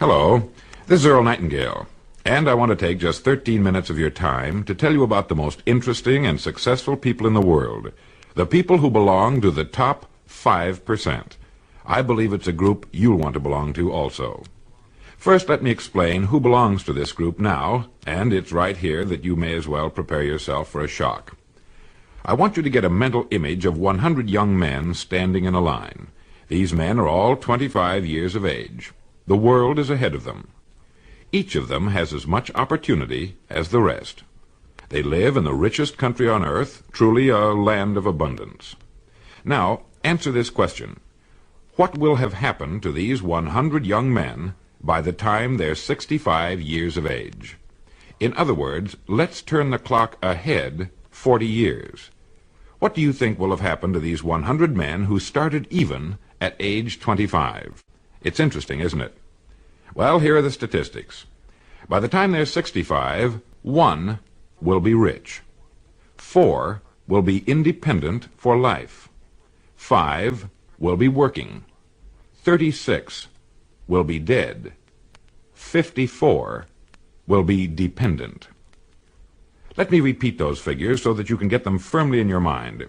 Hello, this is Earl Nightingale, and I want to take just 13 minutes of your time to tell you about the most interesting and successful people in the world, the people who belong to the top 5%. I believe it's a group you'll want to belong to also. First, let me explain who belongs to this group now, and it's right here that you may as well prepare yourself for a shock. I want you to get a mental image of 100 young men standing in a line. These men are all 25 years of age. The world is ahead of them. Each of them has as much opportunity as the rest. They live in the richest country on earth, truly a land of abundance. Now, answer this question. What will have happened to these 100 young men by the time they're 65 years of age? In other words, let's turn the clock ahead 40 years. What do you think will have happened to these 100 men who started even at age 25? It's interesting, isn't it? Well, here are the statistics. By the time they're 65, 1 will be rich. 4 will be independent for life. 5 will be working. 36 will be dead. 54 will be dependent. Let me repeat those figures so that you can get them firmly in your mind.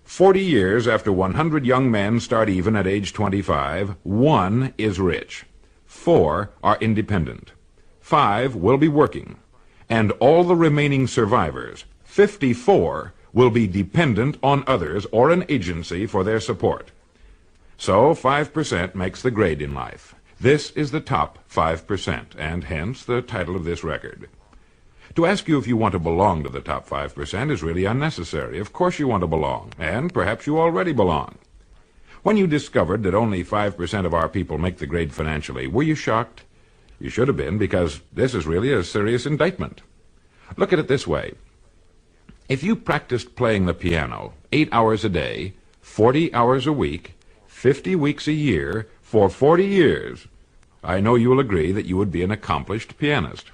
40 years after 100 young men start even at age 25, 1 is rich. 4 are independent. 5 will be working. And all the remaining survivors, 54, will be dependent on others or an agency for their support. So 5% makes the grade in life. This is the top 5%, and hence the title of this record. To ask you if you want to belong to the top 5% is really unnecessary. Of course you want to belong, and perhaps you already belong. When you discovered that only 5% of our people make the grade financially, were you shocked? You should have been, because this is really a serious indictment. Look at it this way. If you practiced playing the piano 8 hours a day, 40 hours a week, 50 weeks a year, for 40 years, I know you will agree that you would be an accomplished pianist.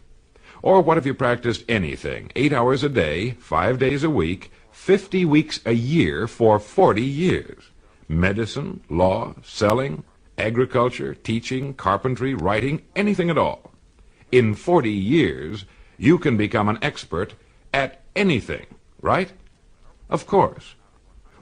Or what if you practiced anything, 8 hours a day, 5 days a week, 50 weeks a year for 40 years? Medicine, law, selling, agriculture, teaching, carpentry, writing, anything at all. In 40 years, you can become an expert at anything, right? Of course.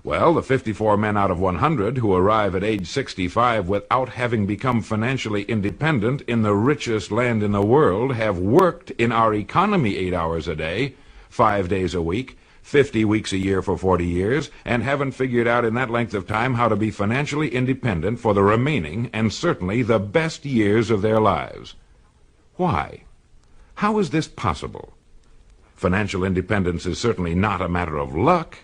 Well, the 54 men out of 100 who arrive at age 65 without having become financially independent in the richest land in the world have worked in our economy 8 hours a day, 5 days a week, 50 weeks a year for 40 years, and haven't figured out in that length of time how to be financially independent for the remaining and certainly the best years of their lives. Why? How is this possible? Financial independence is certainly not a matter of luck.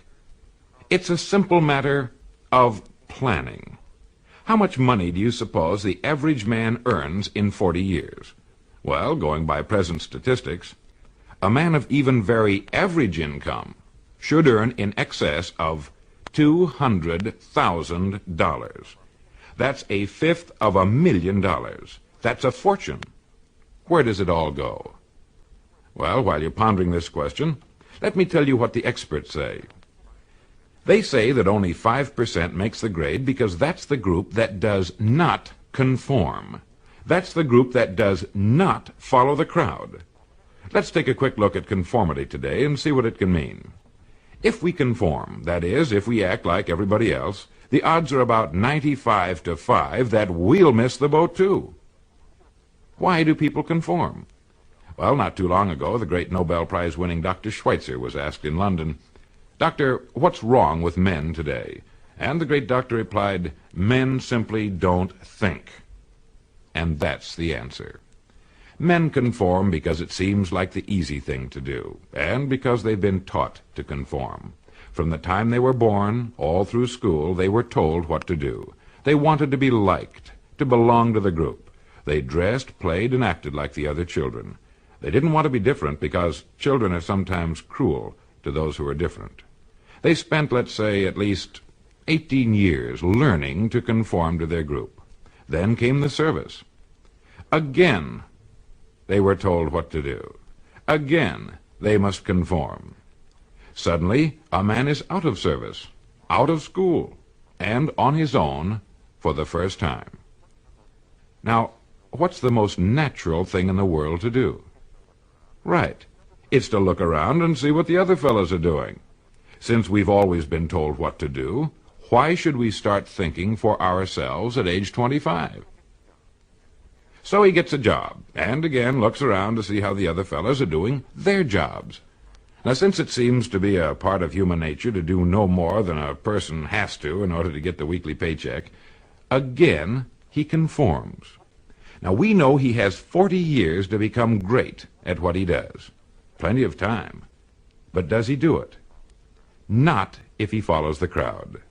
It's a simple matter of planning. How much money do you suppose the average man earns in 40 years? Well, going by present statistics, a man of even very average income should earn in excess of $200,000. That's a fifth of $1,000,000. That's a fortune. Where does it all go? Well, while you're pondering this question, let me tell you what the experts say. They say that only 5% makes the grade because that's the group that does not conform. That's the group that does not follow the crowd. Let's take a quick look at conformity today and see what it can mean. If we conform, that is, if we act like everybody else, the odds are about 95 to 5 that we'll miss the boat too. Why do people conform? Well, not too long ago, the great Nobel Prize-winning Dr. Schweitzer was asked in London, "Doctor, what's wrong with men today?" And the great doctor replied, "Men simply don't think." And that's the answer. Men conform because it seems like the easy thing to do, and because they've been taught to conform. From the time they were born, all through school, they were told what to do. They wanted to be liked, to belong to the group. They dressed, played, and acted like the other children. They didn't want to be different because children are sometimes cruel to those who are different. They spent, let's say, at least 18 years learning to conform to their group. Then came the service. Again, they were told what to do. Again, they must conform. Suddenly, a man is out of service, out of school, and on his own for the first time. Now, what's the most natural thing in the world to do? Right. It's to look around and see what the other fellows are doing. Since we've always been told what to do, why should we start thinking for ourselves at age 25? So he gets a job, and again looks around to see how the other fellows are doing their jobs. Now, since it seems to be a part of human nature to do no more than a person has to in order to get the weekly paycheck, again he conforms. Now, we know he has 40 years to become great at what he does. Plenty of time. But does he do it? Not if he follows the crowd.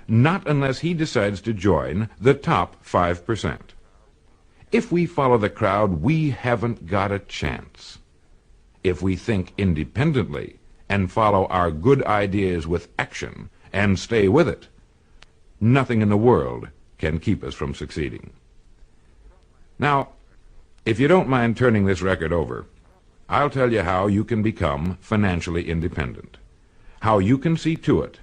Not unless he decides to join the top 5%. If we follow the crowd, we haven't got a chance. If we think independently and follow our good ideas with action and stay with it, nothing in the world can keep us from succeeding. Now, if you don't mind turning this record over, I'll tell you how you can become financially independent. How you can see to it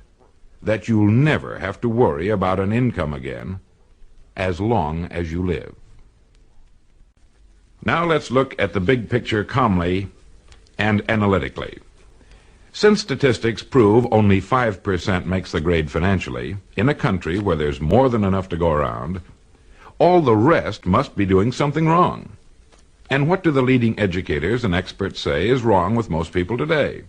that you'll never have to worry about an income again as long as you live. Now let's look at the big picture calmly and analytically. Since statistics prove only 5% makes the grade financially, in a country where there's more than enough to go around, all the rest must be doing something wrong. And what do the leading educators and experts say is wrong with most people today?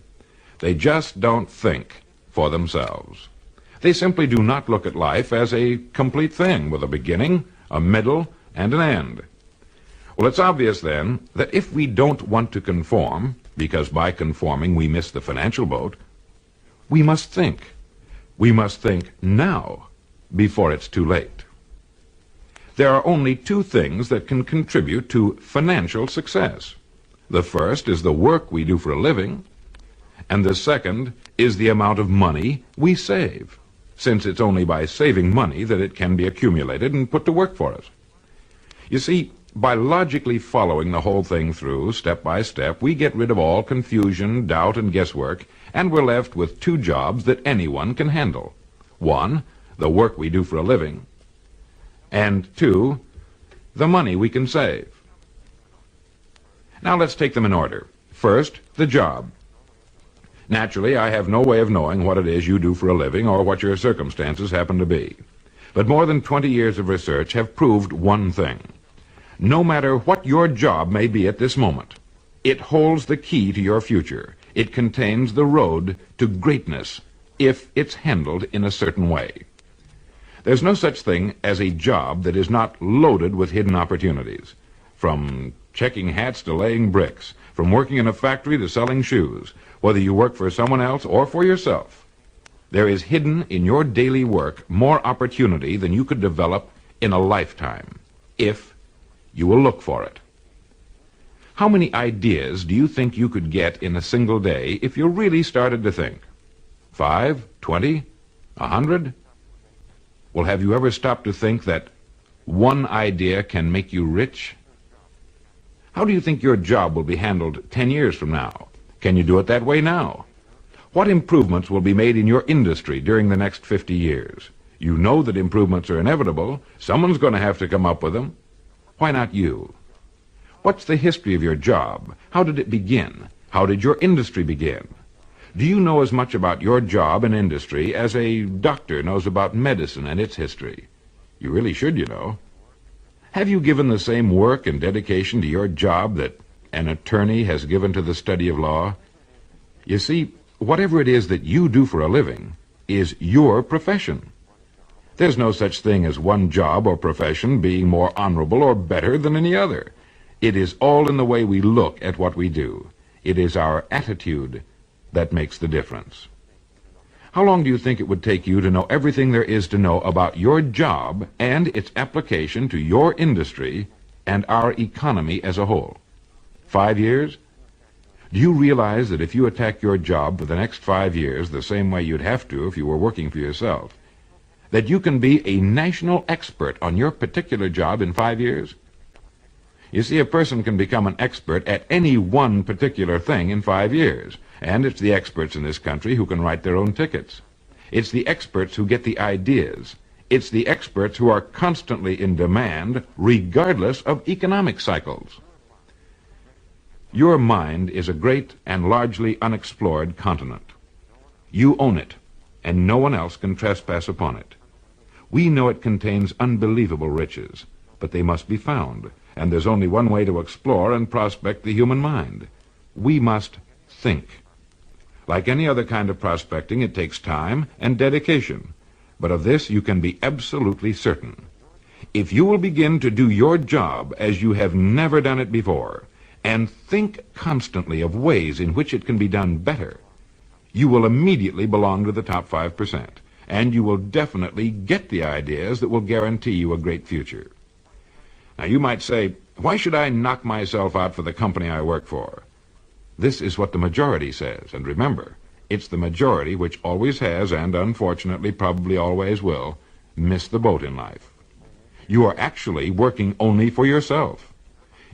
They just don't think for themselves. They simply do not look at life as a complete thing with a beginning, a middle, and an end. Well, it's obvious then that if we don't want to conform, because by conforming we miss the financial boat, we must think. We must think now, before it's too late. There are only two things that can contribute to financial success. The first is the work we do for a living, and the second is the amount of money we save, since it's only by saving money that it can be accumulated and put to work for us. You see, by logically following the whole thing through, step by step, we get rid of all confusion, doubt, and guesswork, and we're left with two jobs that anyone can handle. One, the work we do for a living, and two, the money we can save. Now let's take them in order. First, the job. Naturally, I have no way of knowing what it is you do for a living or what your circumstances happen to be. But more than 20 years of research have proved one thing. No matter what your job may be at this moment, it holds the key to your future. It contains the road to greatness if it's handled in a certain way. There's no such thing as a job that is not loaded with hidden opportunities. From checking hats to laying bricks, from working in a factory to selling shoes, whether you work for someone else or for yourself, there is hidden in your daily work more opportunity than you could develop in a lifetime, if you will look for it. How many ideas do you think you could get in a single day if you really started to think? 5, 20, 100? Well, have you ever stopped to think that one idea can make you rich? How do you think your job will be handled 10 years from now? Can you do it that way now? What improvements will be made in your industry during the next 50 years? You know that improvements are inevitable. Someone's going to have to come up with them. Why not you? What's the history of your job? How did it begin? How did your industry begin? Do you know as much about your job and industry as a doctor knows about medicine and its history? You really should, you know. Have you given the same work and dedication to your job that an attorney has given to the study of law? You see, whatever it is that you do for a living is your profession. There's no such thing as one job or profession being more honorable or better than any other. It is all in the way we look at what we do. It is our attitude that makes the difference. How long do you think it would take you to know everything there is to know about your job and its application to your industry and our economy as a whole? 5 years? Do you realize that if you attack your job for the next 5 years the same way you'd have to if you were working for yourself, that you can be a national expert on your particular job in 5 years? You see, a person can become an expert at any one particular thing in 5 years, and it's the experts in this country who can write their own tickets. It's the experts who get the ideas. It's the experts who are constantly in demand, regardless of economic cycles. Your mind is a great and largely unexplored continent. You own it, and no one else can trespass upon it. We know it contains unbelievable riches, but they must be found, and there's only one way to explore and prospect the human mind. We must think. Like any other kind of prospecting, it takes time and dedication, but of this you can be absolutely certain. If you will begin to do your job as you have never done it before, and think constantly of ways in which it can be done better, you will immediately belong to the top 5%, and you will definitely get the ideas that will guarantee you a great future. Now you might say, why should I knock myself out for the company I work for? This is what the majority says, and remember, it's the majority which always has, and unfortunately probably always will, miss the boat in life. You are actually working only for yourself.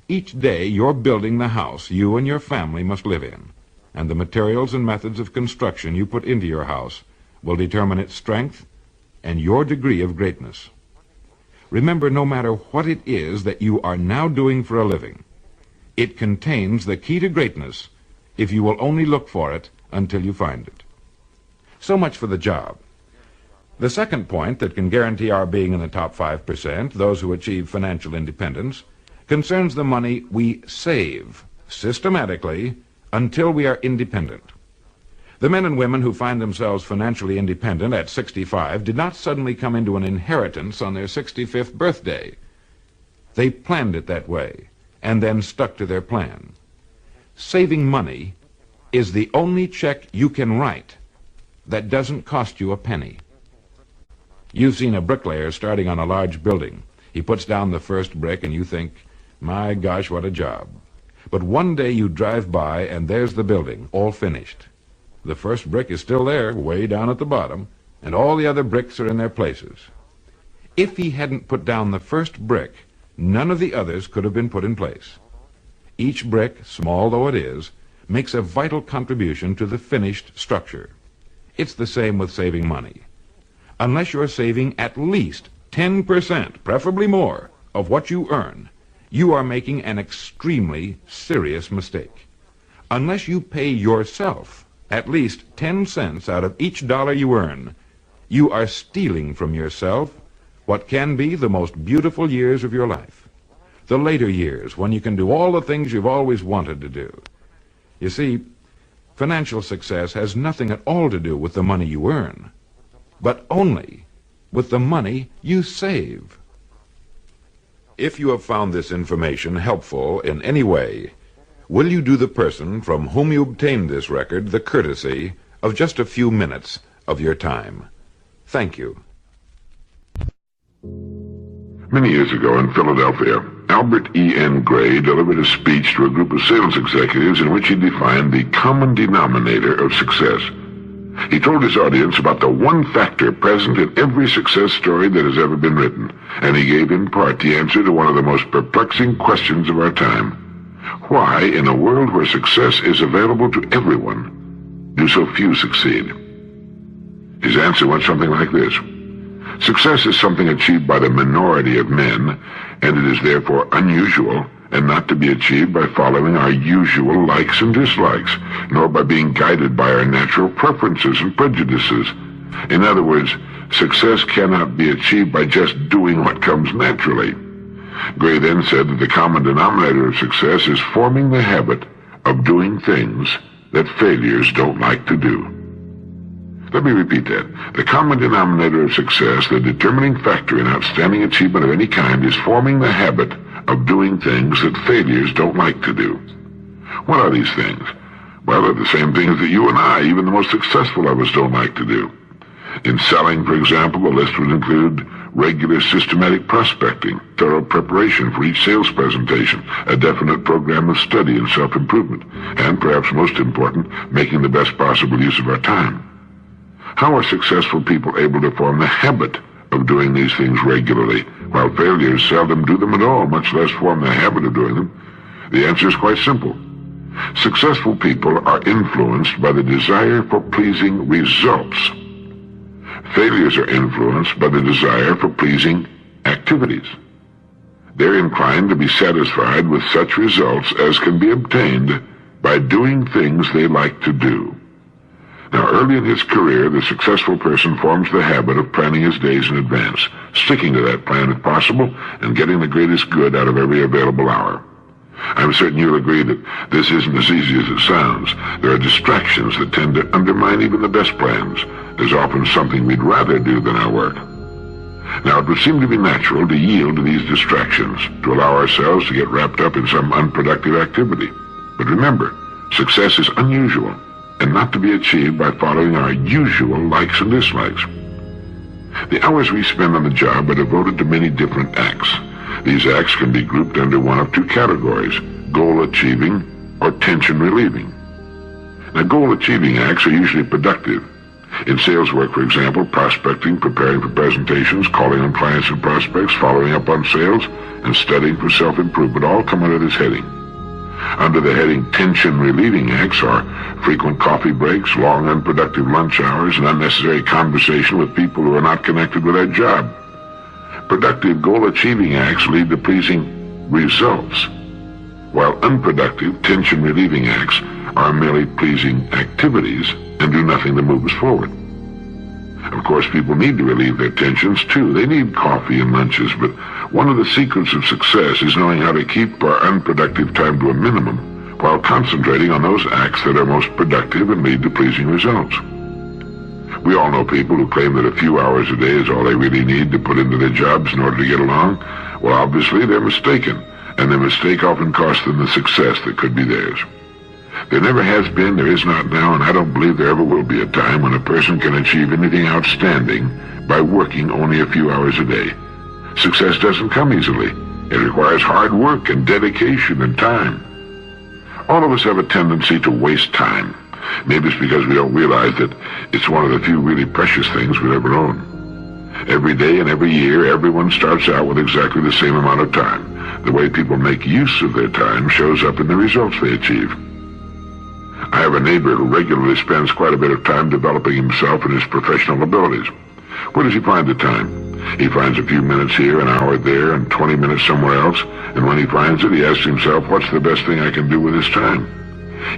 Each day you're building the house you and your family must live in, and the materials and methods of construction you put into your house will determine its strength and your degree of greatness. Remember, no matter what it is that you are now doing for a living, it contains the key to greatness if you will only look for it until you find it. So much for the job. The second point that can guarantee our being in the top 5%, those who achieve financial independence, concerns the money we save systematically until we are independent. The men and women who find themselves financially independent at 65 did not suddenly come into an inheritance on their 65th birthday. They planned it that way and then stuck to their plan. Saving money is the only check you can write that doesn't cost you a penny. You've seen a bricklayer starting on a large building. He puts down the first brick and you think, my gosh, what a job. But one day you drive by and there's the building, all finished. The first brick is still there, way down at the bottom, and all the other bricks are in their places. If he hadn't put down the first brick, none of the others could have been put in place. Each brick, small though it is, makes a vital contribution to the finished structure. It's the same with saving money. Unless you're saving at least 10%, preferably more, of what you earn, you are making an extremely serious mistake. Unless you pay yourself at least 10 cents out of each dollar you earn, you are stealing from yourself what can be the most beautiful years of your life. The later years, when you can do all the things you've always wanted to do. You see, financial success has nothing at all to do with the money you earn, but only with the money you save. If you have found this information helpful in any way, will you do the person from whom you obtained this record the courtesy of just a few minutes of your time? Thank you. Many years ago in Philadelphia, Albert E.N. Gray delivered a speech to a group of sales executives in which he defined the common denominator of success. He told his audience about the one factor present in every success story that has ever been written, and he gave in part the answer to one of the most perplexing questions of our time. Why, in a world where success is available to everyone, do so few succeed? His answer went something like this. Success is something achieved by the minority of men, and it is therefore unusual and not to be achieved by following our usual likes and dislikes, nor by being guided by our natural preferences and prejudices. In other words, success cannot be achieved by just doing what comes naturally. Gray then said that the common denominator of success is forming the habit of doing things that failures don't like to do. Let me repeat that. The common denominator of success, the determining factor in outstanding achievement of any kind, is forming the habit of doing things that failures don't like to do. What are these things? Well, they're the same things that you and I, even the most successful of us, don't like to do. In selling, for example, the list would include regular systematic prospecting, thorough preparation for each sales presentation, a definite program of study and self-improvement, and, perhaps most important, making the best possible use of our time. How are successful people able to form the habit of doing these things regularly, while failures seldom do them at all, much less form the habit of doing them? The answer is quite simple. Successful people are influenced by the desire for pleasing results. Failures are influenced by the desire for pleasing activities. They're inclined to be satisfied with such results as can be obtained by doing things they like to do. Now, early in his career, the successful person forms the habit of planning his days in advance, sticking to that plan if possible, and getting the greatest good out of every available hour. I'm certain you'll agree that this isn't as easy as it sounds. There are distractions that tend to undermine even the best plans. There's often something we'd rather do than our work. Now, it would seem to be natural to yield to these distractions, to allow ourselves to get wrapped up in some unproductive activity. But remember, success is unusual and not to be achieved by following our usual likes and dislikes. The hours we spend on the job are devoted to many different acts. These acts can be grouped under one of two categories: goal-achieving or tension-relieving. Now, goal-achieving acts are usually productive. In sales work, for example, prospecting, preparing for presentations, calling on clients and prospects, following up on sales, and studying for self-improvement all come under this heading. Under the heading tension-relieving acts are frequent coffee breaks, long unproductive lunch hours, and unnecessary conversation with people who are not connected with their job. Productive goal-achieving acts lead to pleasing results, while unproductive tension-relieving acts are merely pleasing activities and do nothing to move us forward. Of course, people need to relieve their tensions too. They need coffee and lunches, but one of the secrets of success is knowing how to keep our unproductive time to a minimum while concentrating on those acts that are most productive and lead to pleasing results. We all know people who claim that a few hours a day is all they really need to put into their jobs in order to get along. Well, obviously, they're mistaken, and their mistake often costs them the success that could be theirs. There never has been, there is not now, and I don't believe there ever will be a time when a person can achieve anything outstanding by working only a few hours a day. Success doesn't come easily. It requires hard work and dedication and time. All of us have a tendency to waste time. Maybe it's because we don't realize that it's one of the few really precious things we'll ever own. Every day and every year, everyone starts out with exactly the same amount of time. The way people make use of their time shows up in the results they achieve. I have a neighbor who regularly spends quite a bit of time developing himself and his professional abilities. Where does he find the time? He finds a few minutes here, an hour there, and 20 minutes somewhere else, and when he finds it, he asks himself, what's the best thing I can do with this time?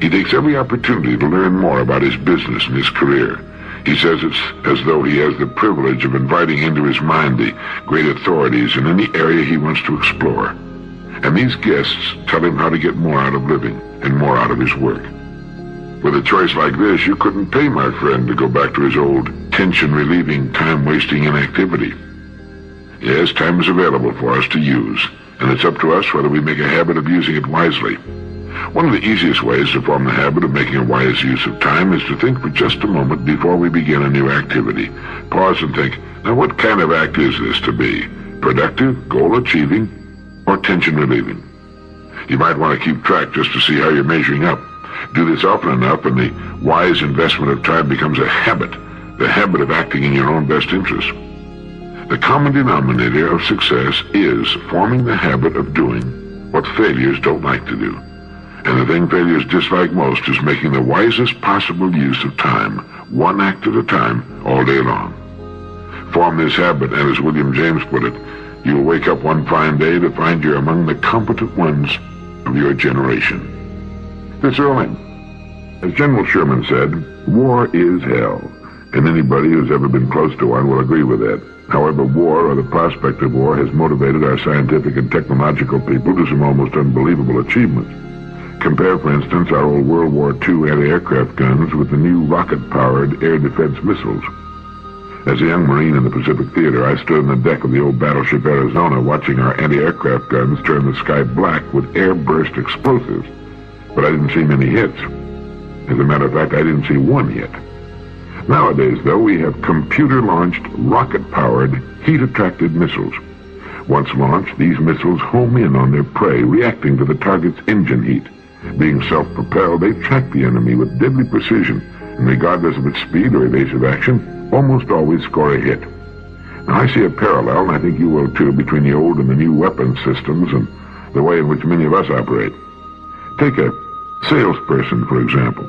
He takes every opportunity to learn more about his business and his career. He says it's as though he has the privilege of inviting into his mind the great authorities in any area he wants to explore. And these guests tell him how to get more out of living and more out of his work. With a choice like this, you couldn't pay my friend to go back to his old tension-relieving, time-wasting inactivity. Yes, time is available for us to use, and it's up to us whether we make a habit of using it wisely. One of the easiest ways to form the habit of making a wise use of time is to think for just a moment before we begin a new activity. Pause and think, now what kind of act is this to be? Productive, goal-achieving, or tension-relieving? You might want to keep track just to see how you're measuring up. Do this often enough and the wise investment of time becomes a habit, the habit of acting in your own best interest. The common denominator of success is forming the habit of doing what failures don't like to do. And the thing failures dislike most is making the wisest possible use of time, one act at a time, all day long. Form this habit, and as William James put it, you'll wake up one fine day to find you're among the competent ones of your generation. This is Earl. As General Sherman said, war is hell, and anybody who's ever been close to one will agree with that. However, war, or the prospect of war, has motivated our scientific and technological people to some almost unbelievable achievements. Compare, for instance, our old World War II anti-aircraft guns with the new rocket-powered air defense missiles. As a young Marine in the Pacific Theater, I stood on the deck of the old battleship Arizona watching our anti-aircraft guns turn the sky black with air-burst explosives. But I didn't see many hits. As a matter of fact, I didn't see one hit. Nowadays, though, we have computer-launched, rocket-powered, heat-attracted missiles. Once launched, these missiles home in on their prey, reacting to the target's engine heat. Being self-propelled, they track the enemy with deadly precision, and regardless of its speed or evasive action, almost always score a hit. Now, I see a parallel, and I think you will too, between the old and the new weapons systems and the way in which many of us operate. Take a salesperson, for example.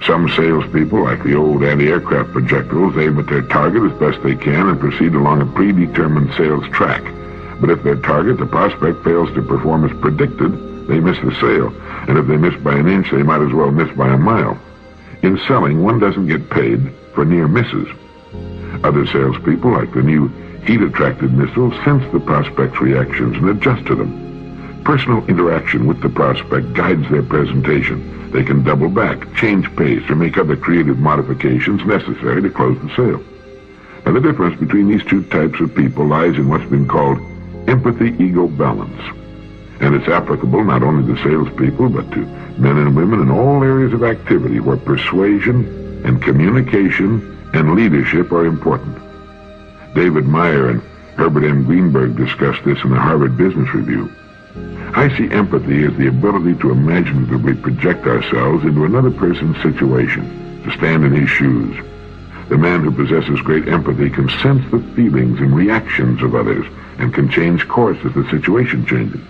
Some salespeople, like the old anti-aircraft projectiles, aim at their target as best they can and proceed along a predetermined sales track. But if their target, the prospect, fails to perform as predicted, they miss the sale. And if they miss by an inch, they might as well miss by a mile. In selling, one doesn't get paid for near misses. Other salespeople, like the new heat-attracted missiles, sense the prospect's reactions and adjust to them. Personal interaction with the prospect guides their presentation. They can double back, change pace, or make other creative modifications necessary to close the sale. And the difference between these two types of people lies in what's been called empathy-ego balance. And it's applicable not only to salespeople, but to men and women in all areas of activity where persuasion and communication and leadership are important. David Meyer and Herbert M. Greenberg discussed this in the Harvard Business Review. I see empathy as the ability to imaginatively project ourselves into another person's situation, to stand in his shoes. The man who possesses great empathy can sense the feelings and reactions of others and can change course as the situation changes.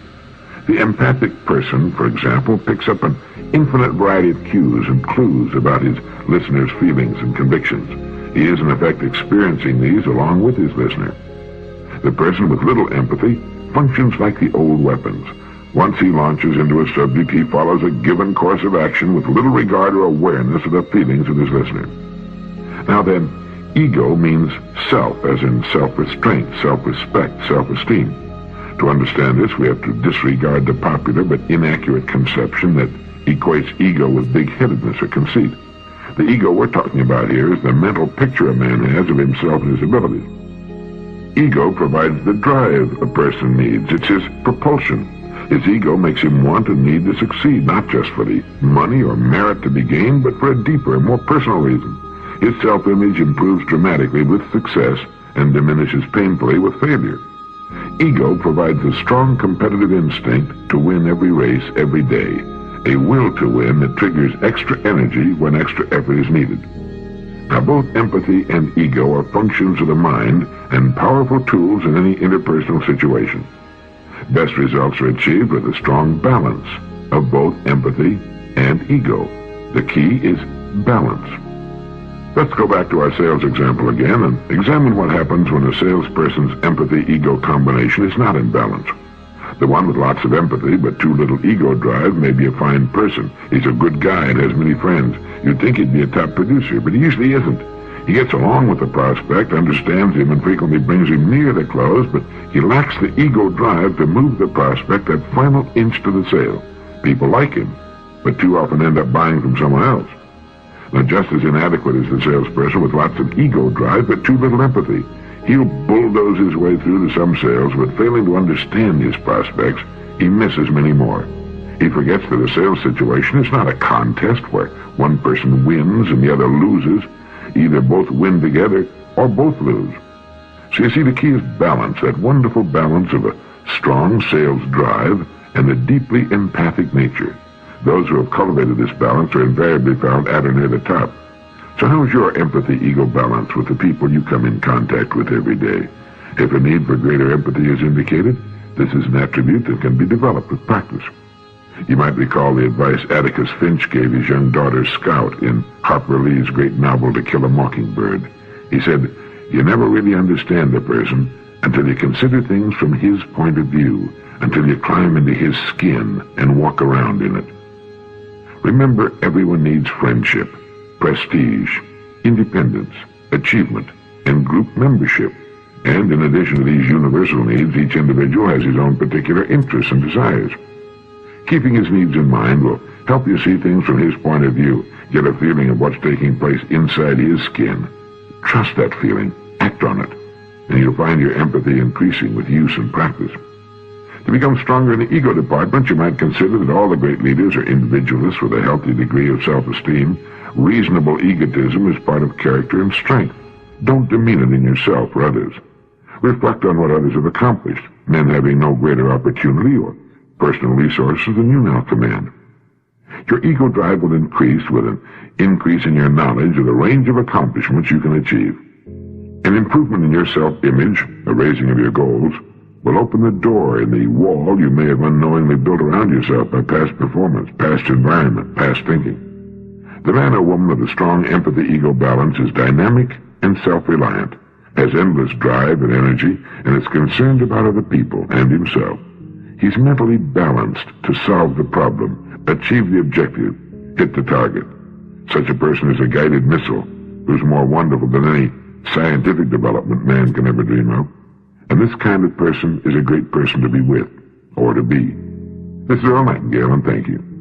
The empathic person, for example, picks up an infinite variety of cues and clues about his listener's feelings and convictions. He is, in effect, experiencing these along with his listener. The person with little empathy functions like the old weapons. Once he launches into a subject, he follows a given course of action with little regard or awareness of the feelings of his listener. Now then, ego means self, as in self-restraint, self-respect, self-esteem. To understand this, we have to disregard the popular but inaccurate conception that equates ego with big-headedness or conceit. The ego we're talking about here is the mental picture a man has of himself and his abilities. Ego provides the drive a person needs. It's his propulsion. His ego makes him want and need to succeed, not just for the money or merit to be gained, but for a deeper and more personal reason. His self-image improves dramatically with success and diminishes painfully with failure. Ego provides a strong competitive instinct to win every race every day, a will to win that triggers extra energy when extra effort is needed. Now, both empathy and ego are functions of the mind and powerful tools in any interpersonal situation. Best results are achieved with a strong balance of both empathy and ego. The key is balance. Let's go back to our sales example again and examine what happens when a salesperson's empathy-ego combination is not in balance. The one with lots of empathy but too little ego drive may be a fine person. He's a good guy and has many friends. You'd think he'd be a top producer, but he usually isn't. He gets along with the prospect, understands him, and frequently brings him near the close, but he lacks the ego drive to move the prospect that final inch to the sale. People like him, but too often end up buying from someone else. Now, just as inadequate is the salesperson with lots of ego drive but too little empathy. He'll bulldoze his way through to some sales, but failing to understand his prospects, he misses many more. He forgets that a sales situation is not a contest where one person wins and the other loses. Either both win together or both lose. So you see, the key is balance, that wonderful balance of a strong sales drive and a deeply empathic nature. Those who have cultivated this balance are invariably found at or near the top. So how is your empathy-ego balance with the people you come in contact with every day? If a need for greater empathy is indicated, this is an attribute that can be developed with practice. You might recall the advice Atticus Finch gave his young daughter Scout in Harper Lee's great novel To Kill a Mockingbird. He said, "You never really understand a person until you consider things from his point of view, until you climb into his skin and walk around in it." Remember, everyone needs friendship, prestige, independence, achievement, and group membership. And in addition to these universal needs, each individual has his own particular interests and desires. Keeping his needs in mind will help you see things from his point of view, get a feeling of what's taking place inside his skin. Trust that feeling, act on it, and you'll find your empathy increasing with use and practice. To become stronger in the ego department, you might consider that all the great leaders are individualists with a healthy degree of self-esteem. Reasonable egotism is part of character and strength. Don't demean it in yourself or others. Reflect on what others have accomplished, men having no greater opportunity or personal resources than you now command. Your ego drive will increase with an increase in your knowledge of the range of accomplishments you can achieve. An improvement in your self-image, a raising of your goals, will open the door in the wall you may have unknowingly built around yourself by past performance, past environment, past thinking. The man or woman with a strong empathy-ego balance is dynamic and self-reliant, has endless drive and energy, and is concerned about other people and himself. He's mentally balanced to solve the problem, achieve the objective, hit the target. Such a person is a guided missile who's more wonderful than any scientific development man can ever dream of. And this kind of person is a great person to be with, or to be. This is Earl Nightingale, and thank you.